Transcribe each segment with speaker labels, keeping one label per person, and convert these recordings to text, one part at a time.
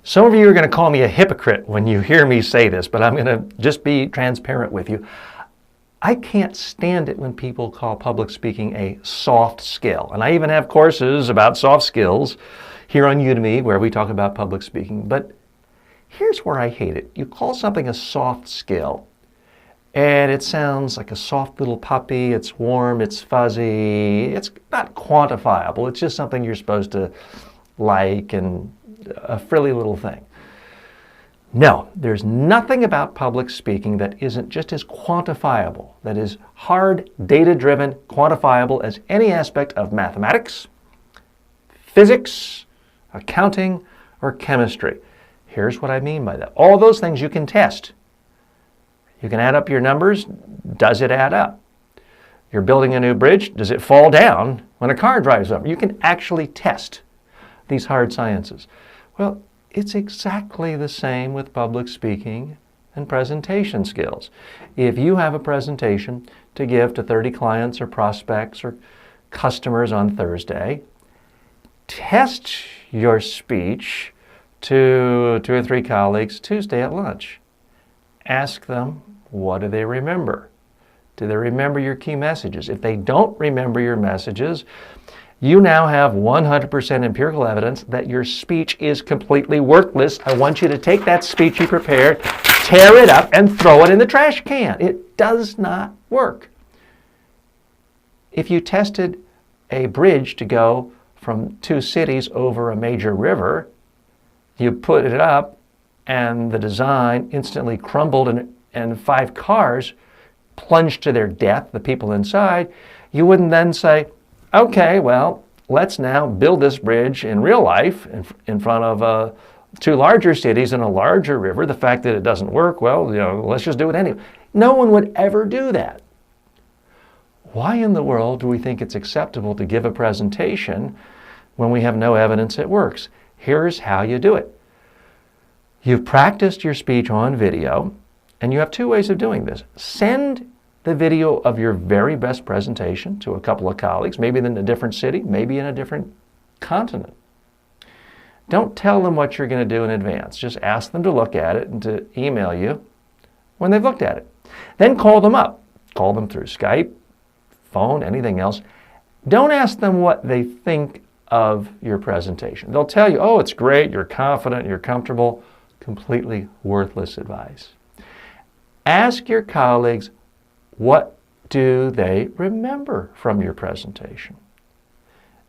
Speaker 1: Some of you are going to call me a hypocrite when you hear me say this, but I'm going to just be transparent with you. I can't stand it when people call public speaking a soft skill. And I even have courses about soft skills here on Udemy where we talk about public speaking. But here's where I hate it. You call something a soft skill, and it sounds like a soft little puppy. It's warm, it's fuzzy, it's not quantifiable. It's just something you're supposed to like and a frilly little thing. No, there's nothing about public speaking that isn't just as quantifiable, that is hard, data-driven, quantifiable as any aspect of mathematics, physics, accounting, or chemistry. Here's what I mean by that. All those things you can test. You can add up your numbers. Does it add up? You're building a new bridge. Does it fall down when a car drives over? You can actually test these hard sciences. Well, it's exactly the same with public speaking and presentation skills. If you have a presentation to give to 30 clients or prospects or customers on Thursday, test your speech to 2 or 3 colleagues Tuesday at lunch. Ask them, what do they remember? Do they remember your key messages? If they don't remember your messages, you now have 100% empirical evidence that your speech is completely worthless. I want you to take that speech you prepared, tear it up, and throw it in the trash can. It does not work. If you tested a bridge to go from 2 cities over a major river, you put it up, and the design instantly crumbled, and 5 cars plunged to their death, the people inside, you wouldn't then say, okay, well, let's now build this bridge in real life in front of 2 larger cities and a larger river. The fact that it doesn't work, well, let's just do it anyway. No one would ever do that. Why in the world do we think it's acceptable to give a presentation when we have no evidence it works? Here's how you do it. You've practiced your speech on video, and you have 2 ways of doing this. Send the video of your very best presentation to a couple of colleagues, maybe in a different city, maybe in a different continent. Don't tell them what you're going to do in advance. Just ask them to look at it and to email you when they've looked at it. Then call them up. Call them through Skype, phone, anything else. Don't ask them what they think of your presentation. They'll tell you, oh, it's great, you're confident, you're comfortable. Completely worthless advice. Ask your colleagues, what do they remember from your presentation?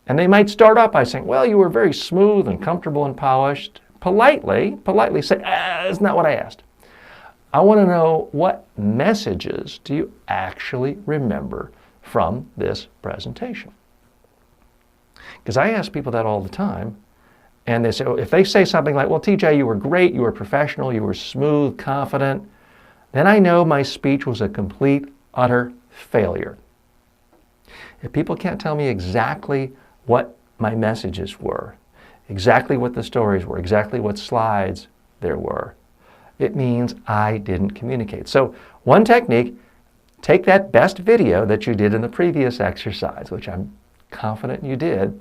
Speaker 1: And they might start off by saying, well, you were very smooth and comfortable and polished. Politely say, that's not what I asked. I want to know, what messages do you actually remember from this presentation? Because I ask people that all the time, and they say, if they say something like, well, TJ, you were great, you were professional, you were smooth, confident, then I know my speech was a complete, utter failure. If people can't tell me exactly what my messages were, exactly what the stories were, exactly what slides there were, it means I didn't communicate. So one technique, take that best video that you did in the previous exercise, which I'm confident you did,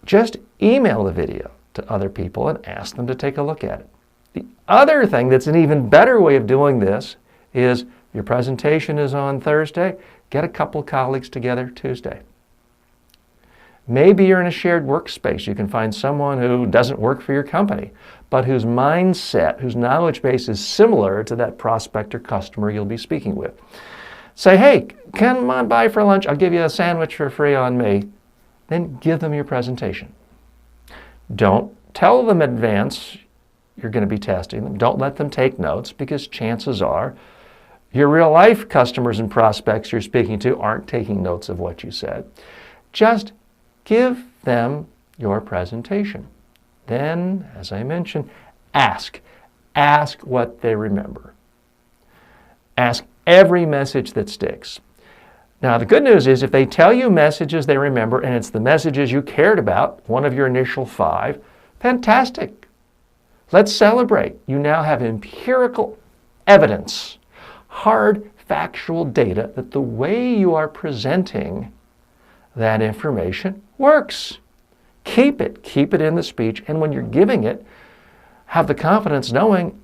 Speaker 1: just email the video to other people and ask them to take a look at it. The other thing that's an even better way of doing this is your presentation is on Thursday, get a couple colleagues together Tuesday. Maybe you're in a shared workspace. You can find someone who doesn't work for your company, but whose mindset, whose knowledge base is similar to that prospect or customer you'll be speaking with. Say, hey, come on by for lunch. I'll give you a sandwich for free on me. Then give them your presentation. Don't tell them in advance you're going to be testing them. Don't let them take notes, because chances are your real life customers and prospects you're speaking to aren't taking notes of what you said. Just give them your presentation. Then, as I mentioned, ask. Ask what they remember. Ask every message that sticks. Now, the good news is if they tell you messages they remember and it's the messages you cared about, one of your initial 5, fantastic. Let's celebrate. You now have empirical evidence, hard factual data that the way you are presenting that information works. Keep it in the speech. And when you're giving it, have the confidence knowing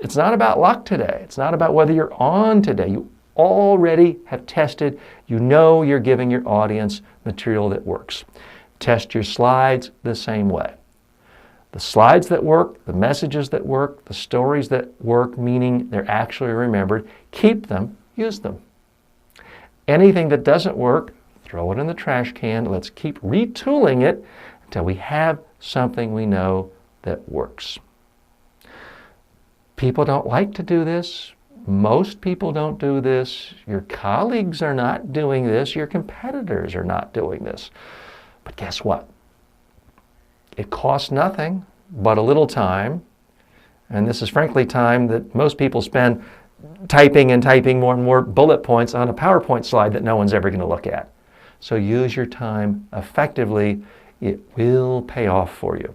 Speaker 1: it's not about luck today. It's not about whether you're on today. You already have tested. You know you're giving your audience material that works. Test your slides the same way. The slides that work, the messages that work, the stories that work, meaning they're actually remembered, keep them, use them. Anything that doesn't work, throw it in the trash can. Let's keep retooling it until we have something we know that works. People don't like to do this. Most people don't do this. Your colleagues are not doing this. Your competitors are not doing this. But guess what? It costs nothing but a little time. And this is frankly time that most people spend typing and typing more and more bullet points on a PowerPoint slide that no one's ever going to look at. So use your time effectively. It will pay off for you.